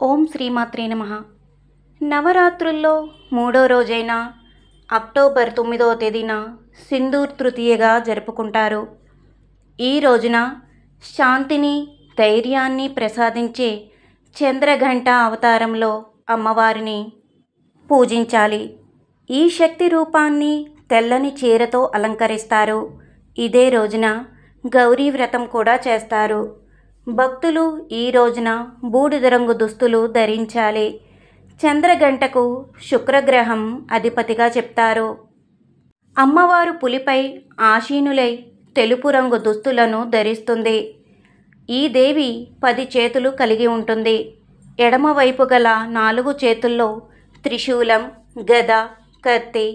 ఓం శ్రీమాత్రే నమః. నవరాత్రుల్లో మూడో రోజైన అక్టోబర్ 9వ తేదీన సింధూర్ తృతీయగా జరుపుకుంటారు. ఈ రోజున శాంతిని, ధైర్యాన్ని ప్రసాదించే చంద్రఘంట అవతారంలో అమ్మవారిని పూజించాలి. ఈ శక్తి రూపాన్ని తెల్లని చీరతో అలంకరిస్తారు. ఇదే రోజున గౌరీ వ్రతం కూడా చేస్తారు. భక్తులు ఈ రోజున బూడిద రంగు దుస్తులు ధరించాలి. చంద్రగంటకు శుక్రగ్రహం అధిపతిగా చెప్తారు. అమ్మవారు పులిపై ఆసీనులై తెలుపు రంగు దుస్తులను ధరిస్తుంది. ఈ దేవి 10 చేతులు కలిగి ఉంటుంది. ఎడమవైపు గల 4 చేతుల్లో త్రిశూలం, గద, కత్తి,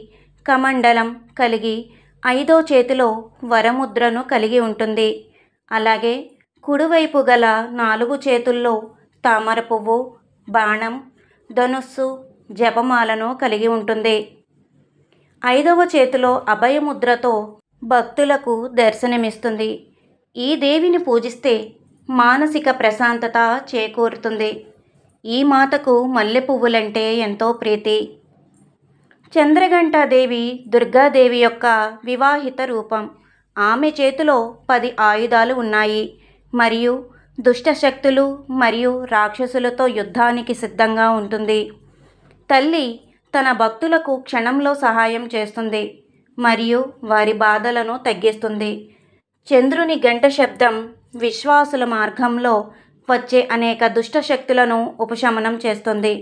కమండలం కలిగి 5వ చేతిలో వరముద్రను కలిగి ఉంటుంది. అలాగే కుడివైపు గల 4 చేతుల్లో తామర పువ్వు, బాణం, ధనుస్సు, జపమాలను కలిగి ఉంటుంది. 5వ చేతిలో అభయముద్రతో భక్తులకు దర్శనమిస్తుంది. ఈ దేవిని పూజిస్తే మానసిక ప్రశాంతత చేకూరుతుంది. ఈ మాతకు మల్లె పువ్వులంటే ఎంతో ప్రీతి. చంద్రఘంటాదేవి దుర్గాదేవి యొక్క వివాహిత రూపం. ఆమె చేతిలో 10 ఆయుధాలు ఉన్నాయి మరియు దుష్టశక్తులు మరియు రాక్షసులతో యుద్ధానికి సిద్ధంగా ఉంటుంది. తల్లి తన భక్తులకు క్షణంలో సహాయం చేస్తుంది మరియు వారి బాధలను తగ్గిస్తుంది. చంద్రుని గంట శబ్దం విశ్వాసుల మార్గంలో వచ్చే అనేక దుష్టశక్తులను ఉపశమనం చేస్తుంది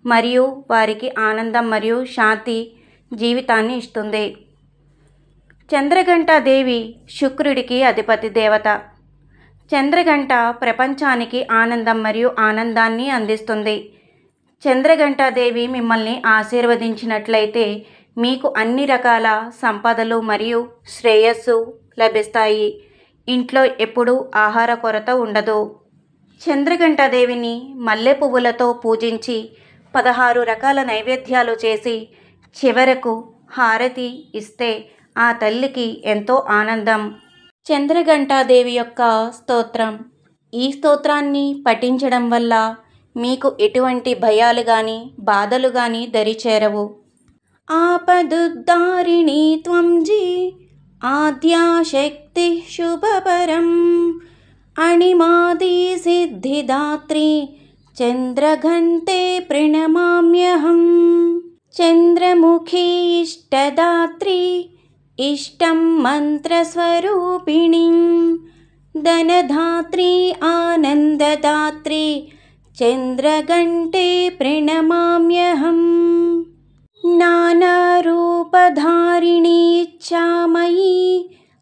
మరియు వారికి ఆనందం మరియు శాంతి జీవితాన్ని ఇస్తుంది. చంద్రఘంటాదేవి శుక్రుడికి అధిపతి దేవత. చంద్రఘంట ప్రపంచానికి ఆనందం మరియు ఆనందాన్ని అందిస్తుంది. చంద్రఘంటాదేవి మిమ్మల్ని ఆశీర్వదించినట్లయితే మీకు అన్ని రకాల సంపదలు మరియు శ్రేయస్సు లభిస్తాయి. ఇంట్లో ఎప్పుడూ ఆహార కొరత ఉండదు. చంద్రఘంటాదేవిని మల్లె పువ్వులతో పూజించి 16 రకాల నైవేద్యాలు చేసి చివరకు హారతి ఇస్తే ఆ తల్లికి ఎంతో ఆనందం. చంద్రఘంటాదేవి యొక్క స్తోత్రం. ఈ స్తోత్రాన్ని పఠించడం వల్ల మీకు ఎటువంటి భయాలు కానీ బాధలు కానీ దరిచేరవు. ఆపదుద్ధారిణి త్వం జీ ఆద్యాశక్తి శుభపరం అణిమాది సిద్ధిదాత్రి చంద్రఘంటే ప్రణమామ్యహం. చంద్రముఖి ఇష్టదాత్రి ఇష్టం మంత్రస్వరూపిణి ధనధాత్రి ఆనందదాత్రి చంద్రఘంటే ప్రణమామ్యహం. నానారూపధారిణి ఇచ్ఛామయీ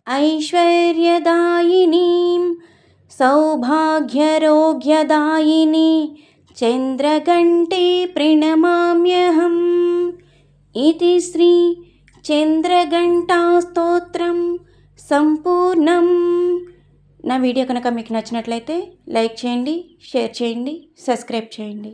ఐశ్వర్యదాయిని సౌభాగ్యరోగ్యదాయిని చంద్రఘంటే ప్రణమామ్యహం. ఇది శ్రీ చంద్రఘంటా స్తోత్రం సంపూర్ణం. నా వీడియో కనుక మీకు నచ్చినట్లయితే లైక్ చేయండి, షేర్ చేయండి, సబ్స్క్రైబ్ చేయండి.